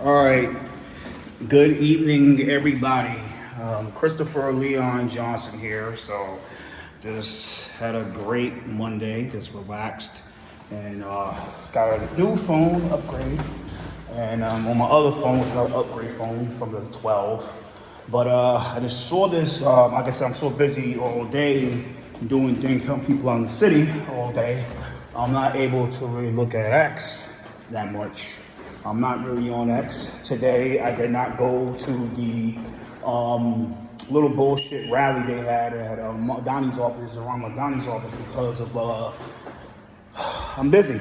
All right. Good evening, everybody. Christopher Leon Johnson here. So, just had a great Monday. Just relaxed and got a new phone upgrade. And on my other phone was another upgrade phone from the 12. But I just saw this. Like I said, I'm so busy all day doing things, helping people out in the city all day. I'm not able to really look at X that much. I'm not really on X. Today, I did not go to the little bullshit rally they had at Donnie's office, around Donnie's office, because of I'm busy.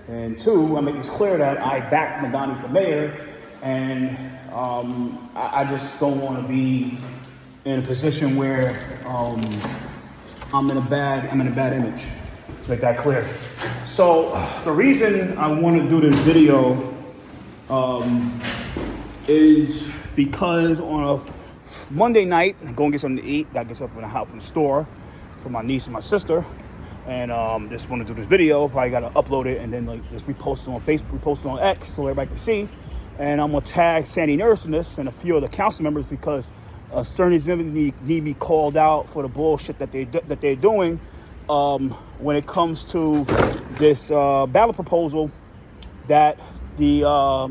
And two, I make this clear that I backed Madani for mayor, and I just don't want to be in a position where I'm in a bad image. Let's make that clear. So the reason I want to do this video is because on a Monday night, I'm going to get something to eat. Got to get something from the store for my niece and my sister. And just want to do this video. Probably got to upload it and then just repost it on Facebook, repost it on X so everybody can see. And I'm going to tag Sandy Nurse in this and a few other council members because certain members need to be called out for the bullshit that they're doing when it comes to this ballot proposal that the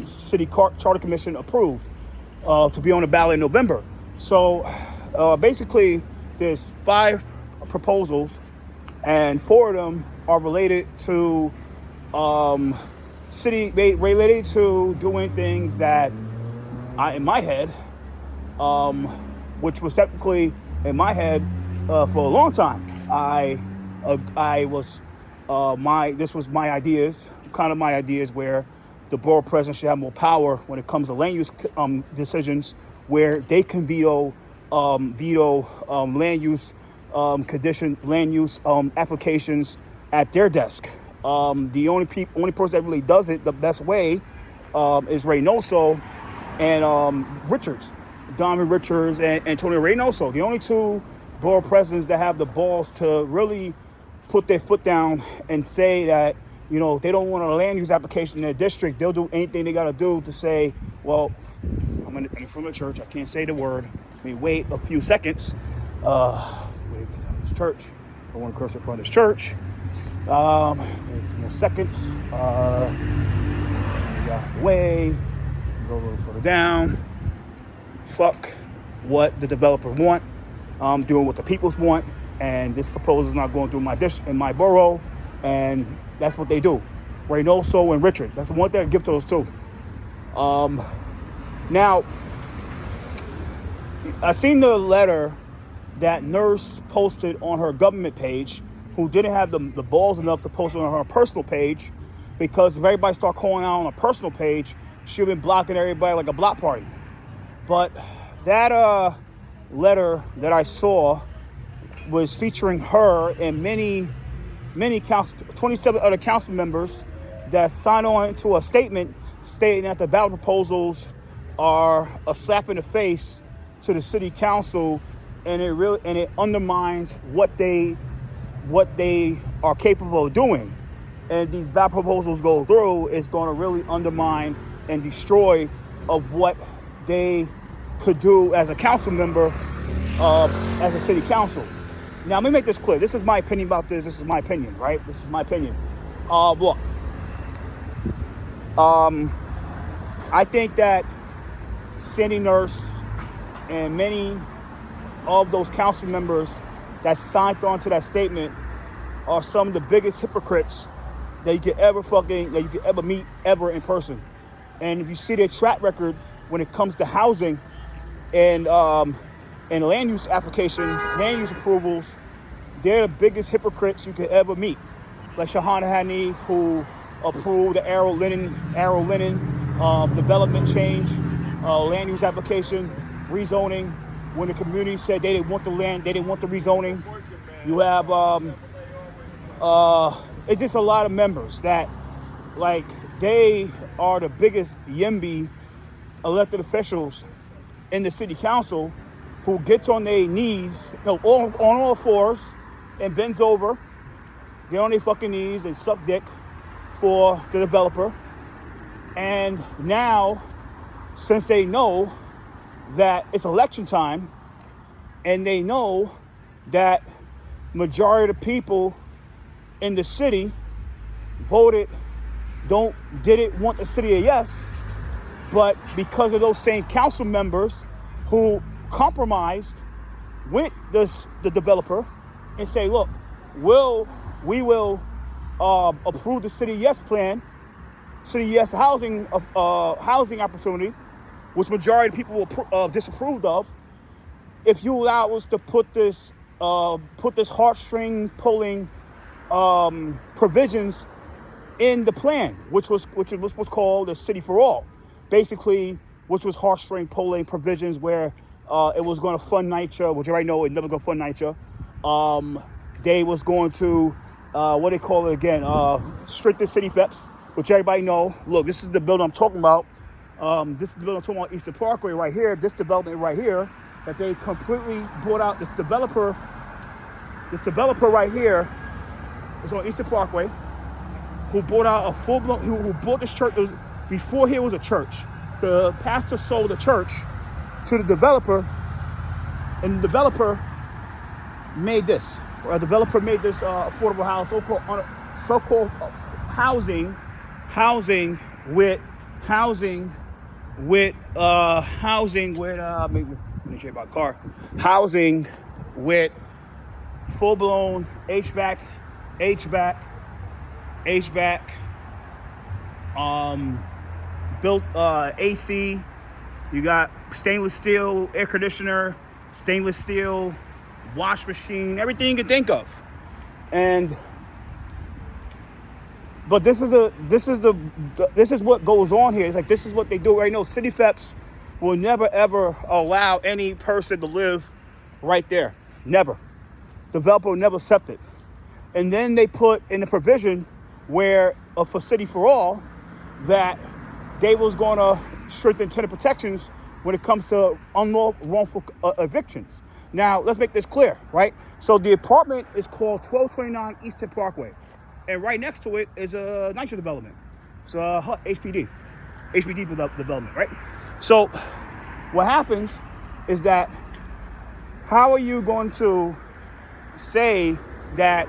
City Charter Commission approved to be on the ballot in November. So basically, there's 5 proposals, and 4 of them are related to related to doing things that in my head, which was technically in my head for a long time. This was my ideas, kind of my ideas, where the borough president should have more power when it comes to land use decisions, where they can veto land use applications at their desk. The only person that really does it the best way is Reynoso and Richards, Donovan Richards and Antonio Reynoso. The only 2 borough presidents that have the balls to really put their foot down and say that, you know, they don't want a land use application in their district. They'll do anything they got to do to say, well, I'm in front of the church. I can't say the word. Let me wait a few seconds. Wait, this church. I want to curse in front of this church. Wait a few more seconds. Get out of the way. Go a little further down. Fuck what the developer want. I'm doing what the peoples want. And this proposal is not going through my district in my borough. And that's what they do. Reynoso and Richards. That's the one thing I give to those 2. Now, I seen the letter that Nurse posted on her government page, who didn't have the balls enough to post it on her personal page, because if everybody start calling out on a personal page, she'll be blocking everybody like a block party. But that letter that I saw was featuring her and many 27 other council members that signed on to a statement stating that the ballot proposals are a slap in the face to the city council, and it undermines what they are capable of doing. And these ballot proposals go through, it's going to really undermine and destroy of what they could do as a council member, as a city council. Now, let me make this clear. This is my opinion about this. This is my opinion, right? This is my opinion. Look, I think that Sandy Nurse and many of those council members that signed on to that statement are some of the biggest hypocrites that you could ever meet ever in person. And if you see their track record when it comes to housing and land use applications, land use approvals, they're the biggest hypocrites you could ever meet. Like Shahana Hanif, who approved the Arrow Linen development change, land use application, rezoning, when the community said they didn't want the land, they didn't want the rezoning. You have, it's just a lot of members that, like, they are the biggest YIMBY elected officials in the city council, who gets on their knees, on all fours, and bends over, get on their fucking knees and suck dick for the developer. And now since they know that it's election time and they know that majority of the people in the city didn't want the city a yes, but because of those same council members who compromised with the developer and say, look, we will approve the city yes plan, city yes housing opportunity, which majority of people will disapproved of, if you allow us to put this heartstring pulling provisions in the plan, which was called the City for All, basically, which was heartstring pulling provisions where it was going to fund NYCHA, which everybody know it never going to fund NYCHA. They was going to what they call it again, strict the city FEPs, which everybody know. Look, this is the building I'm talking about. This is the building I'm talking about, Eastern Parkway right here. This development right here that they completely bought out. This developer right here is on Eastern Parkway, who bought out a full-blown, who bought this church. Before here was a church. The pastor sold the church to the developer, and the developer made this. The developer made this affordable house, so-called housing with full-blown HVAC, built AC. You got stainless steel air conditioner, stainless steel wash machine, everything you can think of. But this is what goes on here. It's like, this is what they do right now. City FEPs will never ever allow any person to live right there. Never. Developer will never accept it. And then they put in the provision where for City for All that they was going to strengthen tenant protections when it comes to wrongful evictions. Now, let's make this clear, right? So the apartment is called 1229 Eastern Parkway. And right next to it is a NYCHA development. It's a HPD development, right? So what happens is that, how are you going to say that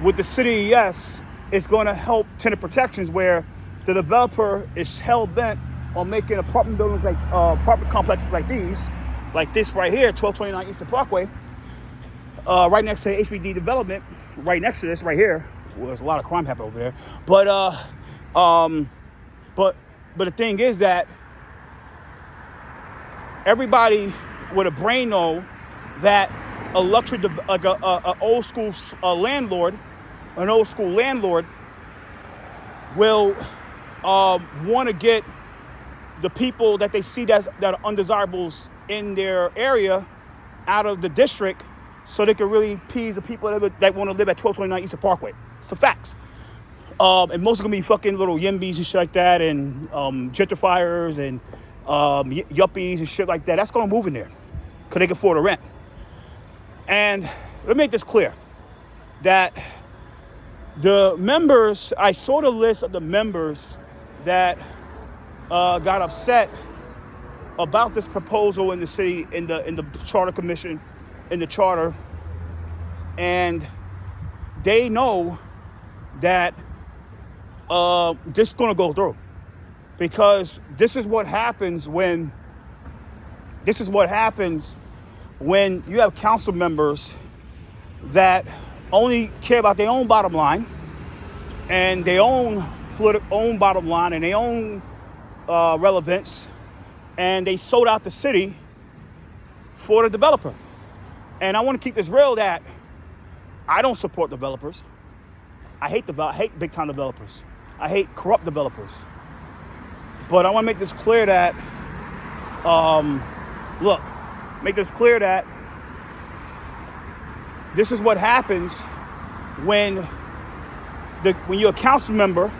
with the city yes, it's going to help tenant protections where the developer is hell-bent on making apartment buildings like apartment complexes like this right here, 1229 Eastern Parkway, right next to the HPD development, right next to this right here. Well, there's a lot of crime happening over there, but the thing is that everybody with a brain know that an old school landlord will want to get the people that they see that are undesirables in their area out of the district, so they can really appease the people that want to live at 1229 Eastern Parkway. It's a facts. And most are going to be fucking little yimbys and shit like that, and gentrifiers and yuppies and shit like that. That's going to move in there because they can afford the rent. And let me make this clear, that the members, I saw the list of the members that got upset about this proposal in the city, in the charter commission, in the charter, and they know that this is going to go through, because this is what happens when you have council members that only care about their own bottom line and their own bottom line and their own relevance, and they sold out the city for the developer. And I want to keep this real, that I don't support developers. I hate big time developers. I hate corrupt developers. But I want to make this clear that this is what happens when you're a council member,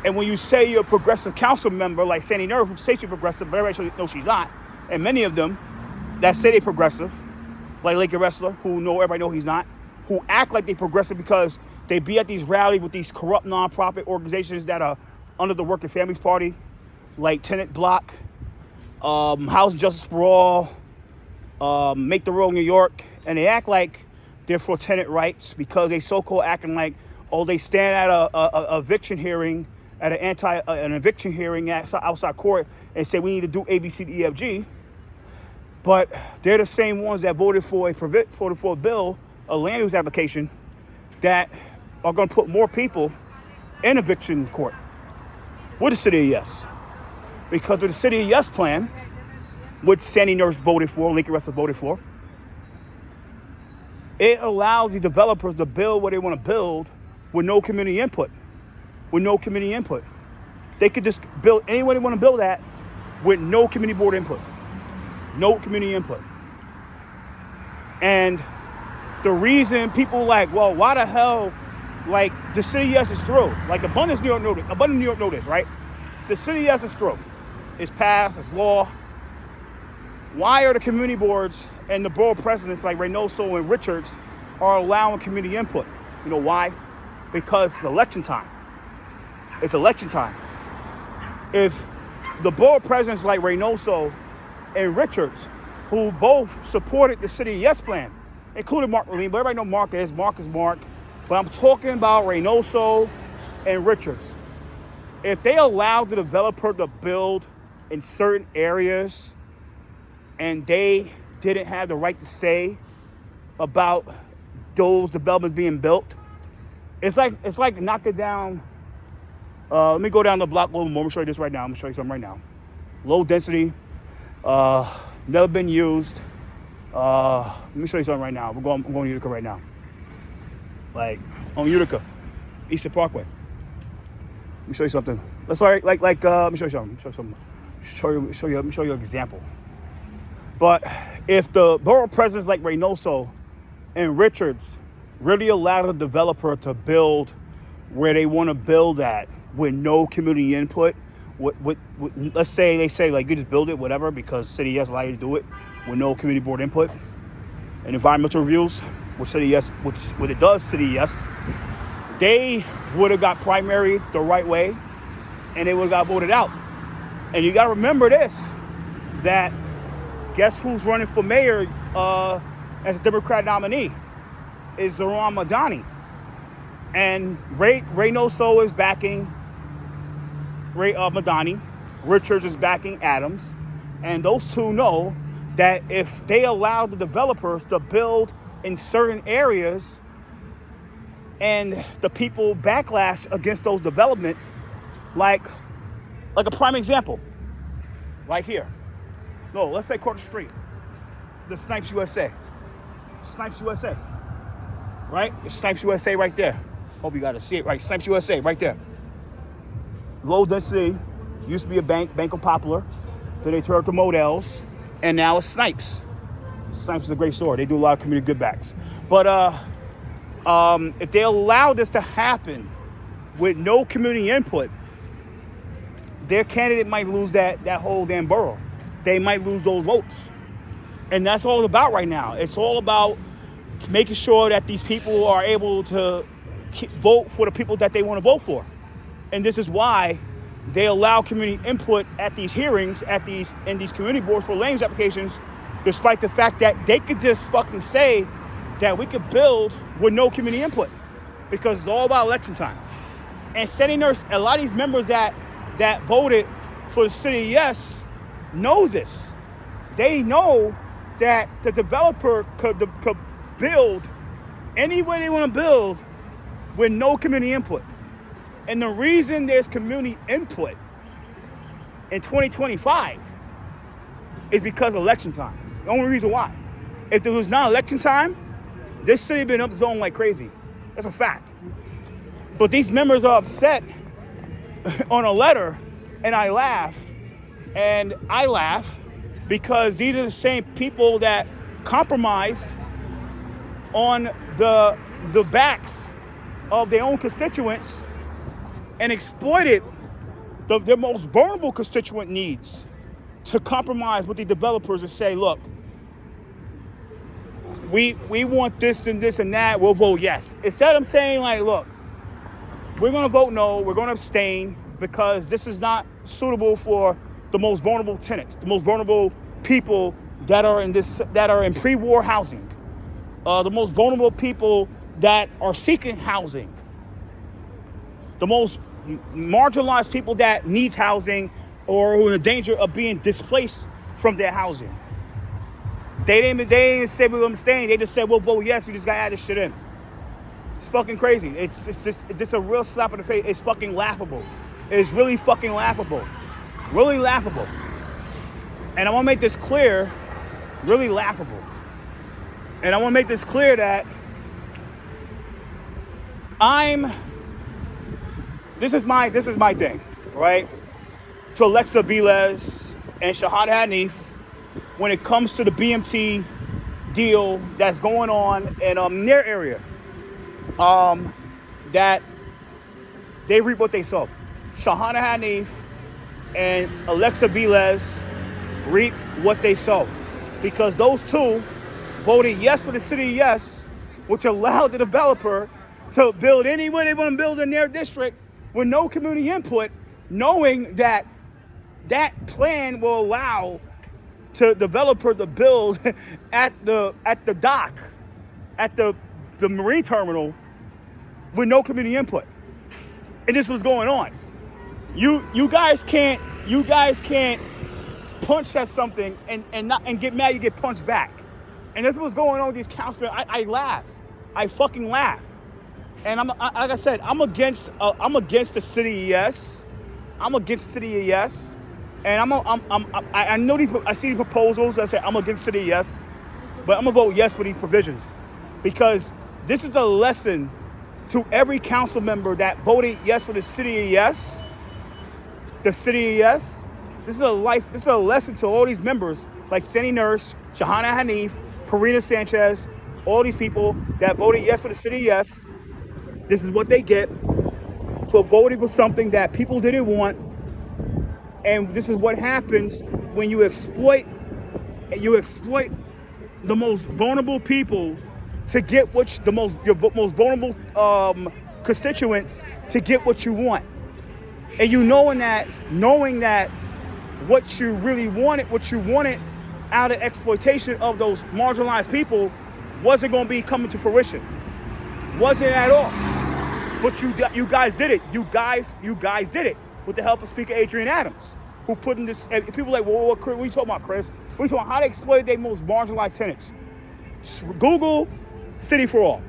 and when you say you're a progressive council member, like Sandy Nurse, who says she's progressive, but everybody knows she's not, and many of them that say they're progressive, like Lake Wrestler, everybody know he's not, who act like they're progressive because they be at these rallies with these corrupt nonprofit organizations that are under the Working Families Party, like Tenant Block, Housing Justice for All, Make the Road New York, and they act like they're for tenant rights because they so-called acting like, oh, they stand at a eviction hearing, at an eviction hearing outside court and say we need to do A, B, C, D, E, F, G. But they're the same ones that voted for a bill, a land use application, that are going to put more people in eviction court with the City of Yes. Because of the City of Yes plan, which Sandy Nurse voted for, Lincoln Russell voted for, it allows the developers to build what they want to build with no community input. They could just build anywhere they want to build at with no community board input. No community input. And the reason people like, well, why the hell, like, the City Yes is through. Like, abundance New York notice, right? The City Yes is through. It's passed, it's law. Why are the community boards and the borough presidents like Reynoso and Richards are allowing community input? You know why? Because it's election time. It's election time. If the borough presidents like Reynoso and Richards, who both supported the City Yes plan, including Mark Levine, but everybody know Mark is Mark. But I'm talking about Reynoso and Richards. If they allowed the developer to build in certain areas and they didn't have the right to say about those developments being built, it's like knocking down. Let me go down the block a little more. I'm gonna show you this right now. I'm gonna show you something right now. Low density, never been used. Let me show you something right now. I'm going to Utica right now. Like on Utica, Eastern Parkway. Let me show you something. Let me show you something. Let me show you an example. But if the borough presidents like Reynoso and Richards really allow the developer to build where they want to build at with no community input, let's say they say like you just build it, whatever, because City Yes allow you to do it with no community board input and environmental reviews, which City Yes, what it does, City Yes, they would have got primaried the right way and they would have got voted out. And you got to remember this, that guess who's running for mayor as a Democrat nominee is Zoran Madani. And Reynoso is backing Madani. Richards is backing Adams. And those two know that if they allow the developers to build in certain areas and the people backlash against those developments, like a prime example, right here. No, let's say Court Street. The Snipes USA. Right? It's Snipes USA right there. Hope you got to see it right. Snipes USA right there. Low density. Used to be a bank of Poplar. Then they turned to Models. And now it's Snipes. Snipes is a great store. They do a lot of community givebacks. But if they allow this to happen with no community input, their candidate might lose that whole damn borough. They might lose those votes. And that's all it's about right now. It's all about making sure that these people are able to vote for the people that they want to vote for. And this is why they allow community input at these hearings, in these community boards for land use applications, despite the fact that they could just fucking say that we could build with no community input, because it's all about election time. And Sandy Nurse, a lot of these members that voted for the City Yes knows this. They know that the developer could build any way they want to build with no community input. And the reason there's community input in 2025 is because of election time. The only reason why. If there was not election time, this city would have been up its own like crazy. That's a fact. But these members are upset on a letter, and I laugh because these are the same people that compromised on the backs of their own constituents and exploited their most vulnerable constituent needs to compromise with the developers and say, look, we want this and this and that, we'll vote yes. Instead of saying like, look, we're going to vote no, we're going to abstain because this is not suitable for the most vulnerable tenants, the most vulnerable people that are in pre-war housing, the most vulnerable people that are seeking housing, the most marginalized people that need housing or who are in danger of being displaced from their housing. They didn't say we were staying. They just said we'll vote yes. We just got to add this shit in. It's fucking crazy. It's just a real slap in the face. It's fucking laughable. It's really fucking laughable. Really laughable. And I want to make this clear. Really laughable. And I want to make this clear that this is my thing, right? To Alexa Velez and Shahada Hanif, when it comes to the BMT deal that's going on in their area, that they reap what they sow. Shahada Hanif and Alexa Velez reap what they sow, because those two voted yes for the city yes, which allowed the developer to build anywhere they want to build in their district with no community input, knowing that that plan will allow the developer to build at the dock, at the marine terminal, with no community input. And this was going on. You guys can't punch at something and get mad. You get punched back. And this was going on with these councilmen. I laugh. I fucking laugh. And like I said, I'm against the city yes. I'm against the city yes. And I know I see the proposals that say I'm against city yes, but I'm gonna vote yes for these provisions, because this is a lesson to every council member that voted yes for the city yes. The city yes. This is a lesson to all these members like Sandy Nurse, Shahana Hanif, Parina Sanchez, all these people that voted yes for the city yes. This is what they get for voting for something that people didn't want. And this is what happens when you exploit the most vulnerable people to get your most vulnerable constituents to get what you want. And knowing that what you wanted out of exploitation of those marginalized people wasn't going to be coming to fruition. Wasn't at all. But you guys did it. You guys did it with the help of Speaker Adrian Adams, who put in this. And people are like, well, what are you talking about, Chris? We're talking about how they exploited their most marginalized tenants. Google City for All,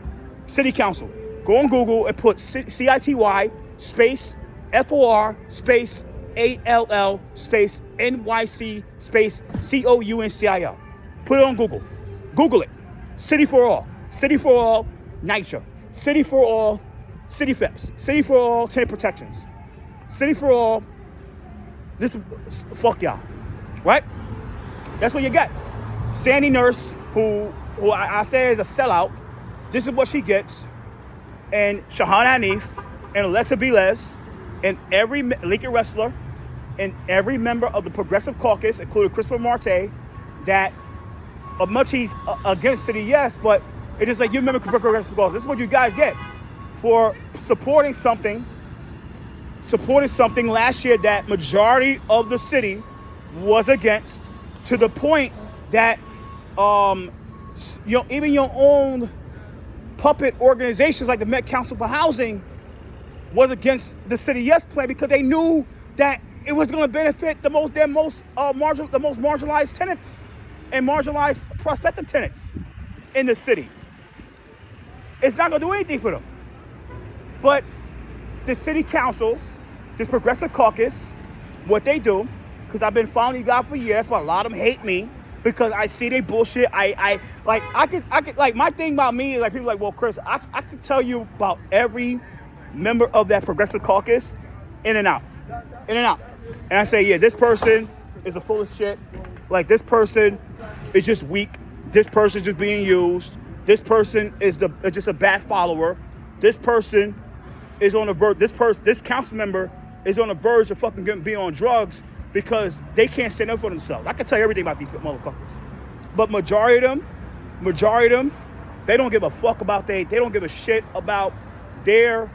City Council. Go on Google and put CITY space FOR space ALL space NYC space COUNCIL. Put it on Google. Google it. City for All. City for All NYCHA. City for All City FEPS. City for All tenant protections. City for All. This fuck y'all. Right? That's what you get. Sandy Nurse, who I say is a sellout. This is what she gets. And Shahana Hanif and Alexa Velez and every leaky wrestler and every member of the Progressive Caucus, including Christopher Marte, that much he's against City Yes, but it is like you remember Progressive Caucus. This is what you guys get for supporting something last year that majority of the city was against, to the point that even your own puppet organizations like the Met Council for Housing was against the City Yes plan, because they knew that it was going to benefit the most marginalized tenants and marginalized prospective tenants in the city. It's not going to do anything for them. But the city council, this Progressive Caucus, what they do, because I've been following you guys for years, but a lot of them hate me because I see they bullshit. I could my thing about me is like, people are like, well, Chris, I could tell you about every member of that Progressive Caucus in and out. And I say, yeah, this person is a full of shit. Like, this person is just weak. This person is just being used. This person is just a bad follower. This person is on the verge. This council member is on the verge of fucking being on drugs because they can't stand up for themselves. I can tell you everything about these motherfuckers. But majority of them, they don't give a fuck about they don't give a shit about they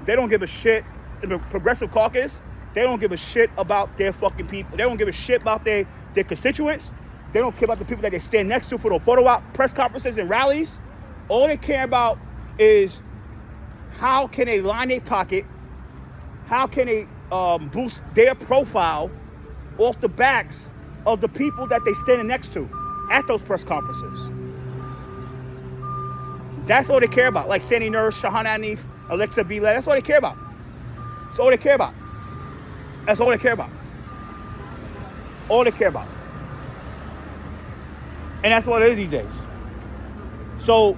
don't give a shit. In the Progressive Caucus, They don't give a shit about their fucking people. They don't give a shit about their constituents. They don't care about the people that they stand next to for the photo op, press conferences and rallies. All they care about is how can they line their pocket, how can they boost their profile off the backs of the people that they standing next to at those press conferences. That's all they care about. Like Sandy Nurse, Shahana Hanif, Alexa Bila, that's all they care about. That's all they care about. That's all they care about. All they care about. And that's what it is these days. So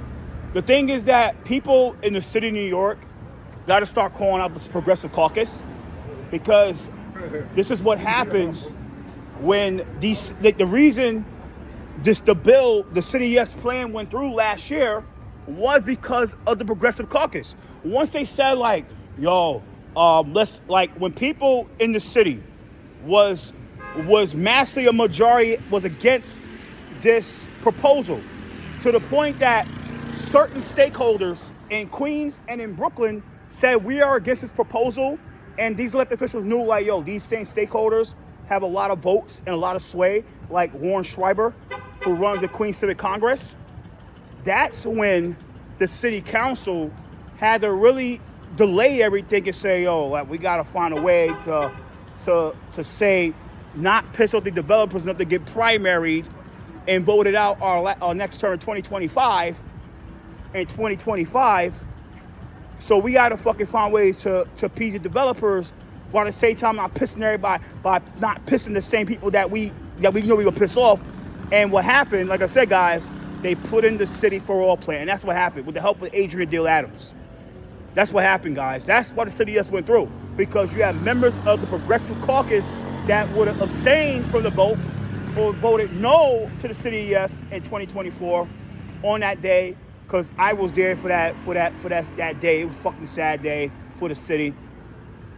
the thing is that people in the city of New York got to start calling out this progressive caucus, because this is what happens when the reason the City Yes plan went through last year was because of the progressive caucus. Once they said like, yo, let's, like, when people in the city was massively a majority was against this proposal, to the point that certain stakeholders in Queens and in Brooklyn said we are against this proposal, and these elected officials knew, like, yo, these same stakeholders have a lot of votes and a lot of sway, like Warren Schreiber, who runs the Queens Civic Congress. That's when the city council had to really delay everything and say, yo, like, we got to find a way to say, not piss off the developers enough to get primaried and voted out our next term in 2025. In 2025, so we got to fucking find ways to appease the developers, while at the same time not pissing everybody by not pissing the same people that we know we gonna piss off. And what happened, like I said, guys, they put in the City for All plan. And that's what happened with the help of Adrian Dale Adams. That's what happened, guys. That's what the City Yes went through, because you have members of the Progressive Caucus that would have abstained from the vote or voted no to the City Yes in 2024 on that day. Because I was there for that day. It was a fucking sad day for the city.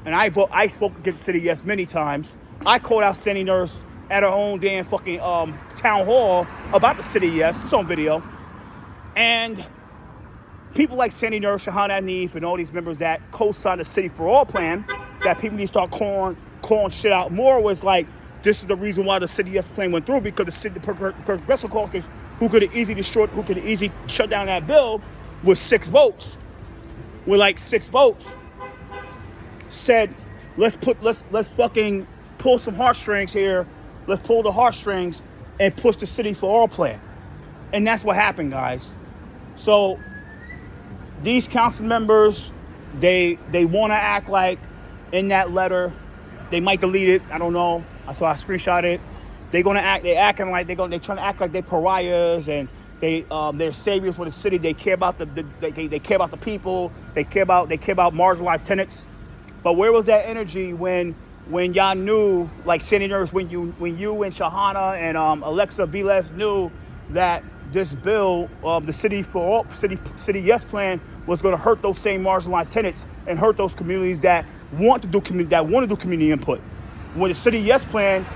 And I spoke against the City Yes many times. I called out Sandy Nurse at her own damn fucking town hall about the City Yes. It's on video. And people like Sandy Nurse, Shahana Hanif, and all these members that co-signed the City for All plan, that people need to start calling shit out more, was like, this is the reason why the City Yes plan went through, because the Progressive Caucus, who could have easily shut down that bill with 6 votes, said, let's fucking pull some heartstrings here. Let's pull the heartstrings and push the City for All plan. And that's what happened, guys. So these council members, they want to act like in that letter, they might delete it. I don't know. That's why I screenshot it. They're acting like they're trying to act like they're pariahs and they're saviors for the city. They care about they care about the people. They care about marginalized tenants. But where was that energy when y'all knew, like Sandy Nurse, when you and Shahana and Alexa Viles knew that this bill, the City Yes plan, was going to hurt those same marginalized tenants and hurt those communities that want to do community input. When the City Yes plan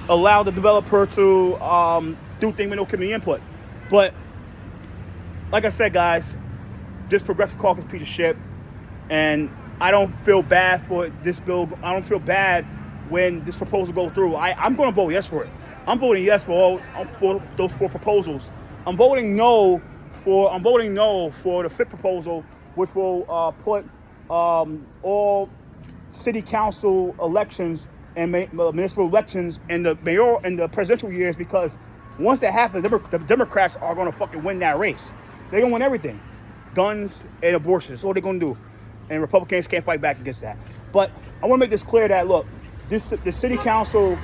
allow the developer to do things with no community input. But like I said, guys, this Progressive Caucus piece of shit, and I don't feel bad for this bill. I don't feel bad when this proposal goes through. I'm going to vote yes for it. I'm voting yes for those 4 proposals. I'm voting no for the 5th proposal, which will put all city council elections and municipal elections and the mayor and the presidential years, because once that happens, the Democrats are going to fucking win that race. They're going to win everything. Guns and abortion. That's all they're going to do. And Republicans can't fight back against that. But I want to make this clear that, look, the city council,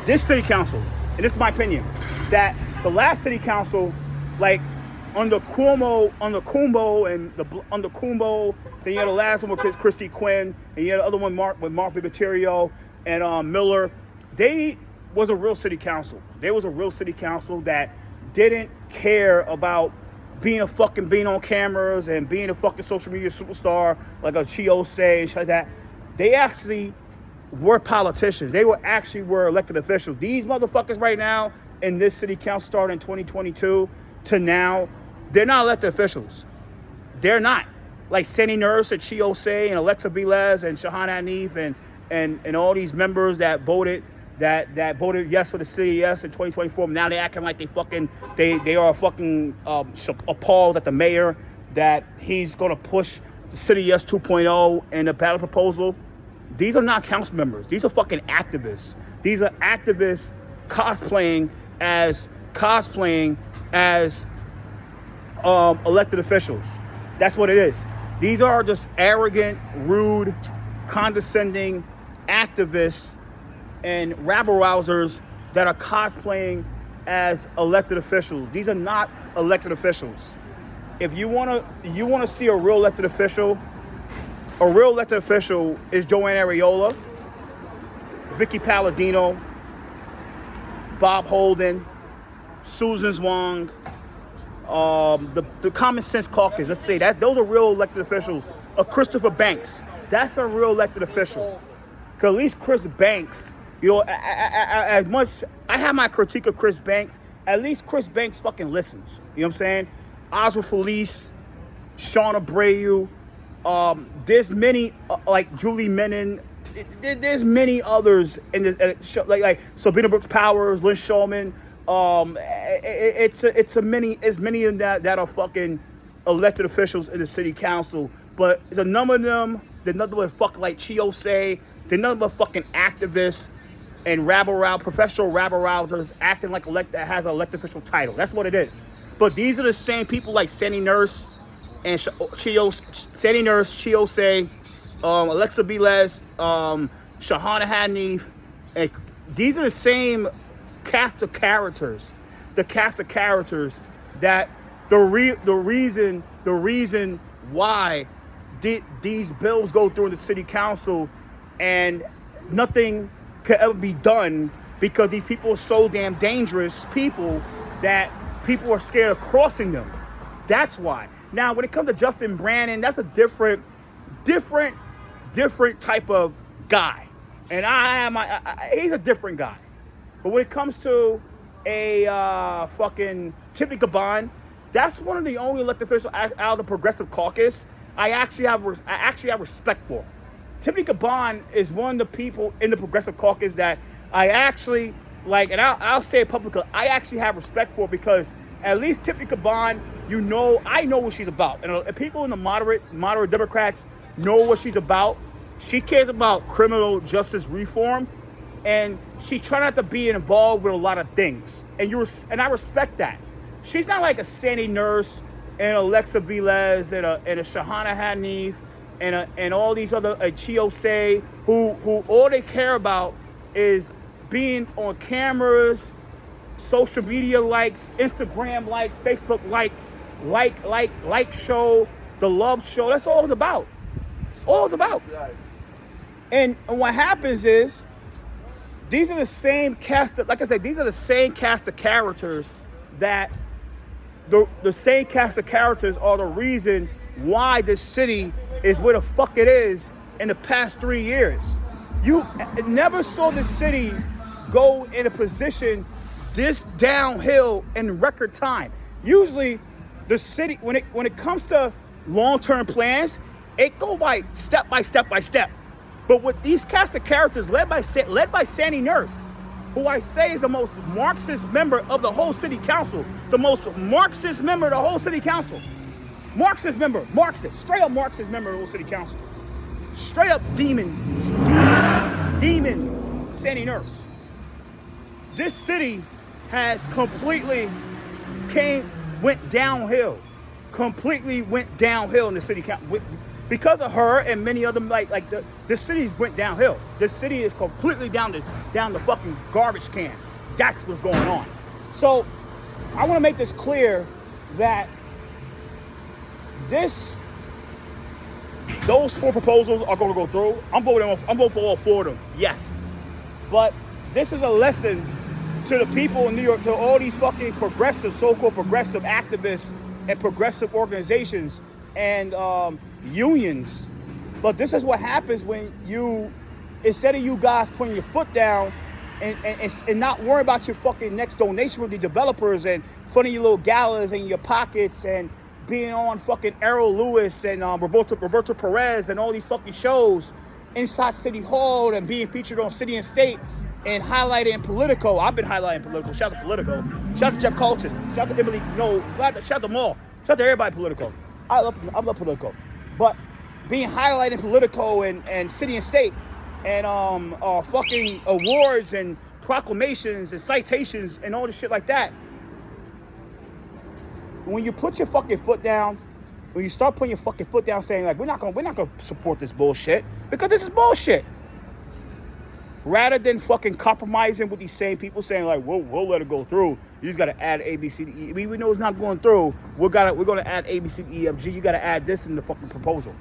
and this is my opinion, that the last city council, like under Cuomo, then you had the last one with Christy Quinn, and you had the other one with Mark Bigaterio and Miller. They was a real city council. There was a real city council that didn't care about being on cameras and being a fucking social media superstar like a Chiose and shit like that. They actually were politicians. They were elected officials. These motherfuckers right now in this city council starting in 2022 to now, they're not elected officials. They're not. Like Sandy Nurse and Chiose and Alexa Viles and Shahana Hanif and all these members that voted voted yes for the city yes in 2024. Now they acting like they are fucking appalled at the mayor that he's gonna push the city yes 2.0 in the ballot proposal. These are not council members. These are fucking activists. These are activists cosplaying as elected officials. That's what it is. These are just arrogant, rude, condescending activists and rabble-rousers that are cosplaying as elected officials. These are not elected officials. If you wanna see a real elected official is Joanne Areola, Vicky Palladino, Bob Holden, Susan Zwang, the Common Sense Caucus. Let's say that those are real elected officials. Christopher Banks, that's a real elected official. Cause at least Chris Banks, as much I have my critique of Chris Banks, at least Chris Banks fucking listens. You know what I'm saying? Oswald Felice, Sean Abreu, there's many like Julie Menon. There's many others in the show, like Sabina Brooks Powers, Lynn Shulman. It's many of that are fucking elected officials in the city council, but there's a number of them. They're nothing but fucking like Chio say. They're nothing but fucking activists and professional rabble-rousers acting like that has an elected official title. That's what it is. But these are the same people like Sandy Nurse and Sandy Nurse, Chio say, Alexa Velez, Shahana Hanif, and these are the same cast of characters. The cast of characters that the reason why these bills go through in the city council and nothing could ever be done because these people are so damn dangerous people that people are scared of crossing them. That's why. Now, when it comes to Justin Brannon, that's a different type of guy. And he's a different guy. But when it comes to a fucking Tiffany Caban, that's one of the only elected officials out of the Progressive Caucus I actually have respect for. Tiffany Caban is one of the people in the Progressive Caucus that I actually like, and I'll say it publicly, I actually have respect for, because at least Tiffany Caban, I know what she's about. And people in the moderate Democrats know what she's about. She cares about criminal justice reform, and she tries not to be involved with a lot of things. And I respect that. She's not like a Sandy Nurse and Alexa Velez and a Shahana Hanif and all these other Chio Say, who all they care about is being on cameras, social media likes, Instagram likes, Facebook likes, like show, the love show. That's all it's about. It's all it's about. And what happens is, these are the same cast of, like I said, these are the same cast of characters that the same cast of characters are the reason why this city is where the fuck it is in the past 3 years. You never saw the city go in a position this downhill in record time. Usually the city, when it comes to long-term plans, it go by step. But with these cast of characters led by Sandy Nurse, who I say is the most Marxist member of the whole city council, Marxist, straight up Marxist member of the whole city council, straight up demon Sandy Nurse. This city has completely went downhill in the city council. Because of her and many other, the city's went downhill. This city is completely down the fucking garbage can. That's what's going on. So I want to make this clear that those 4 proposals are going to go through. I'm voting for all 4 of them. Yes, but this is a lesson to the people in New York, to all these fucking so-called progressive activists and progressive organizations and unions. But this is what happens when instead of you guys putting your foot down and not worry about your fucking next donation with the developers and funding your little galas and your pockets and being on fucking Errol Lewis and Roberto Perez and all these fucking shows inside City Hall and being featured on City and State and highlighted in Politico. I've been highlighting Politico. Shout out to Politico. Shout out to Jeff Colton. Shout out to Emily. No, shout out to them all. Shout out to everybody Politico. I love Politico. But being highlighted in Politico and City and State and fucking awards and proclamations and citations and all this shit like that. When you put your fucking foot down, when you start putting your fucking foot down saying like, we're not gonna support this bullshit because this is bullshit. Rather than fucking compromising with these same people saying like, we'll let it go through. You just gotta add A, B, C, D, E. We know it's not going through. We're gonna add A, B, C, D, E, F, G. You gotta add this in the fucking proposal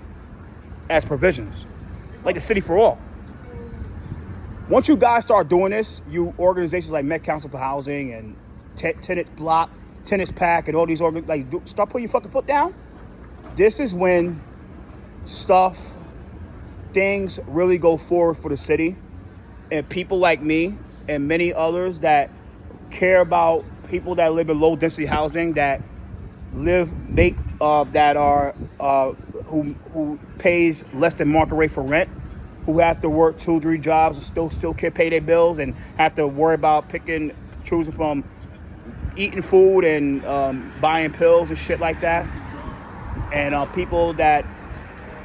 as provisions, like the City for All. Once you guys start doing this, you organizations like Met Council for Housing and Tenants Block, Tenants Pack, and all these start putting your fucking foot down. This is when things really go forward for the city. And people like me and many others that care about people that live in low density housing, that who pays less than market rate for rent, who have to work 2-3 jobs and still can't pay their bills and have to worry about choosing from eating food and buying pills and shit like that. And people that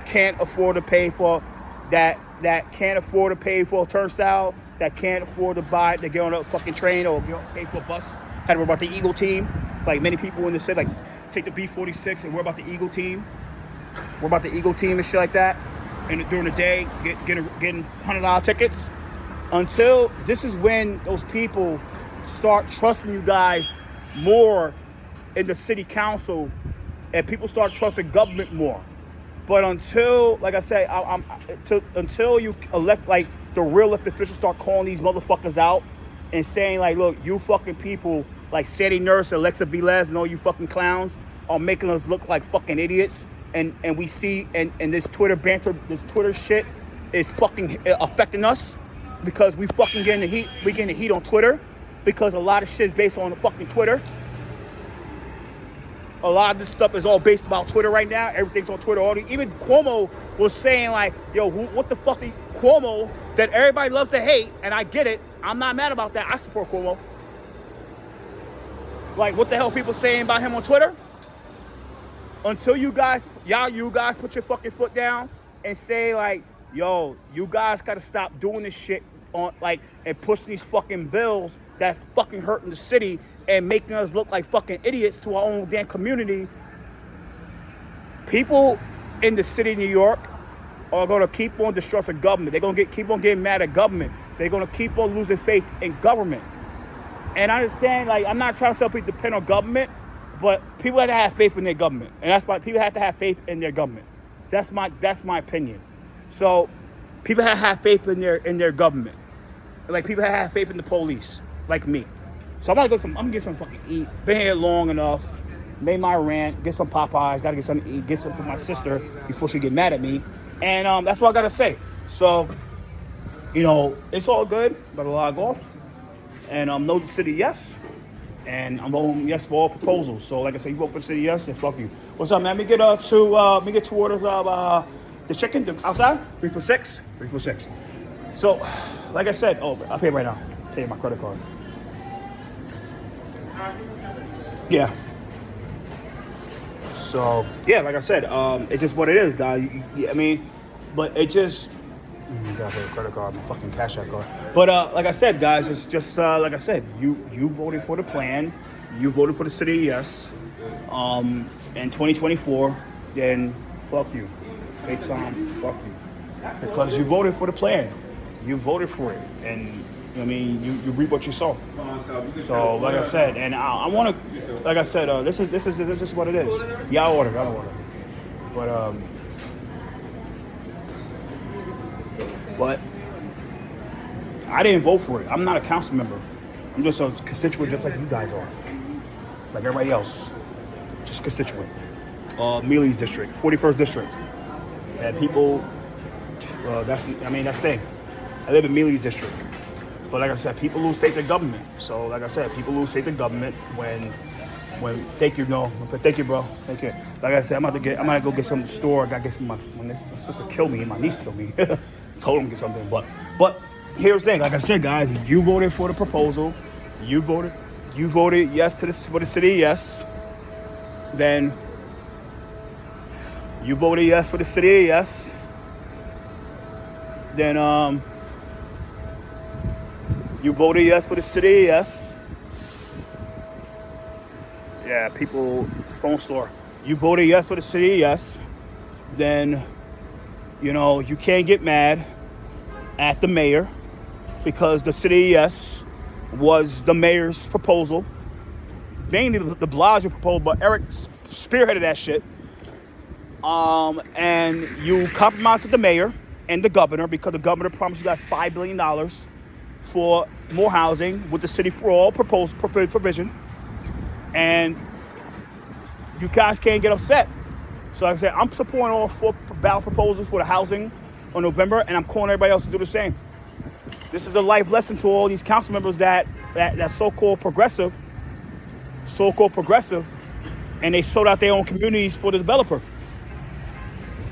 can't afford to pay for that can't afford to pay for a turnstile, that can't afford to get on a fucking train or pay for a bus. Had to worry about the Eagle team. Like many people in the city, like take the B46 and worry about the Eagle team. Worry about the Eagle team and shit like that. And during the day, getting $100 tickets. Until this is when those people start trusting you guys more in the city council, and people start trusting government more. But until, like I say, until you elect, like the real elected officials start calling these motherfuckers out and saying like, look, you fucking people like Sandy Nurse, Alexa Velez, and all you fucking clowns are making us look like fucking idiots. And we see, and this Twitter banter, this Twitter shit is fucking affecting us because we fucking getting the heat. We getting the heat on Twitter because a lot of shit is based on the fucking Twitter. A lot of this stuff is all based about Twitter right now. Everything's on Twitter. Even Cuomo was saying like, yo, what the fuck is Cuomo that everybody loves to hate, and I get it. I'm not mad about that. I support Cuomo. Like, what the hell people saying about him on Twitter? Until you guys put your fucking foot down and say like, yo, you guys gotta stop doing this shit on and pushing these fucking bills that's fucking hurting the city and making us look like fucking idiots to our own damn community. People in the city of New York are gonna keep on distrusting government. They're gonna keep on getting mad at government. They're gonna keep on losing faith in government. And I understand, like, I'm not trying to tell people to depend on government, but people have to have faith in their government. And that's why people have to have faith in their government. That's my opinion. So people have to have faith in their government. Like, people have to have faith in the police, like me. So I'm gonna get some fucking eat. Been here long enough. Made my rant. Get some Popeyes. Gotta get something to eat. Get something for my sister before she get mad at me. And that's what I gotta say. So, it's all good. Better log off. And no to city yes. And I'm voting yes for all proposals. So like I said, you vote for the city yes, then fuck you. What's up, man? Let me get two orders of the chicken outside. 3 for $6. 3 for $6. So, like I said, I'll pay right now. Pay my credit card. Yeah. So yeah, like I said, it's just what it is, guys. But it just gotta pay a credit card, my fucking Cash App card. But like I said, guys, it's just like I said, you voted for the plan, you voted for the city, yes. In 2024, then fuck you, big time, fuck you, because you voted for the plan, you voted for it, and you reap what you sow. So like I said, and I want to, like I said, this is what it is. Yeah, I ordered. But I didn't vote for it. I'm not a council member. I'm just a constituent, just like you guys are, like everybody else, just constituent. Mealy's district, 41st district, and people. That's thing. I live in Mealy's district. But like I said, people lose faith in government. So like I said, people lose faith in government when thank you, bro. Thank you. Like I said, I'm gonna go get some store. I gotta get my sister killed me and my niece killed me. told him to get something. But here's the thing. Like I said, guys, you voted for the proposal. You voted yes to this for the city. Yes. Then you voted yes for the city. Yes. Then you voted yes for the city. Yes. Yeah, people, phone store. You voted yes for the city. Yes. Then, you know, you can't get mad at the mayor because the city yes was the mayor's proposal. Mainly the Blasio proposal, but Eric spearheaded that shit. And you compromised with the mayor and the governor because the governor promised you guys $5 billion for more housing with the city for all provision. And you guys can't get upset. So like I said, I'm supporting all 4 ballot proposals for the housing on November, and I'm calling everybody else to do the same. This is a life lesson to all these council members that so-called progressive, and they sold out their own communities for the developer.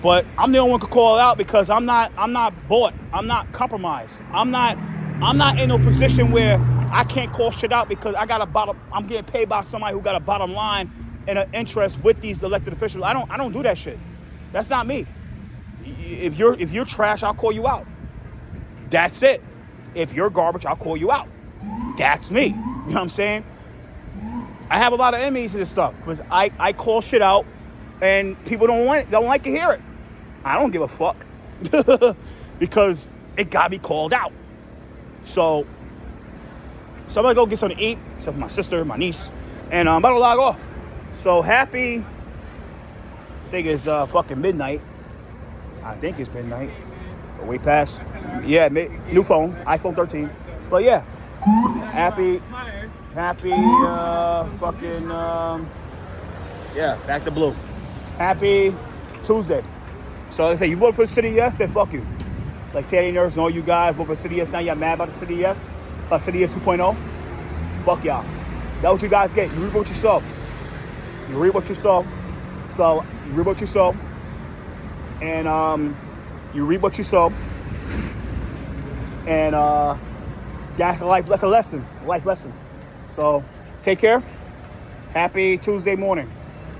But I'm the only one who can call it out because I'm not bought. I'm not compromised. I'm not in no position where I can't call shit out because I'm getting paid by somebody who got a bottom line and an interest with these elected officials. I don't do that shit. That's not me. If you're trash, I'll call you out. That's it. If you're garbage, I'll call you out. That's me. You know what I'm saying? I have a lot of enemies to this stuff because I call shit out and people don't like to hear it. I don't give a fuck because it got me called out. So I'm gonna go get something to eat, except for my sister, my niece, and I'm about to log off. So happy, I think it's fucking midnight. I think it's midnight. Or way past. Yeah, new phone, iPhone 13. But yeah, happy, yeah, back to blue. Happy Tuesday. So like I say, you vote for the city yes, then fuck you. Like Sandy Nurse and all you guys vote for city yes. Now y'all mad about the city yes? City yes 2.0? Fuck y'all. That's what you guys get. You reap what you sow. You reap what you sow. So you reap what you sow. And you reap what you sow. And that's a life lesson. Life lesson. So take care. Happy Tuesday morning.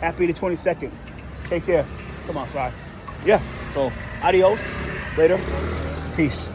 Happy the 22nd. Take care. Come on, sorry. Yeah. So adios. Later. Peace.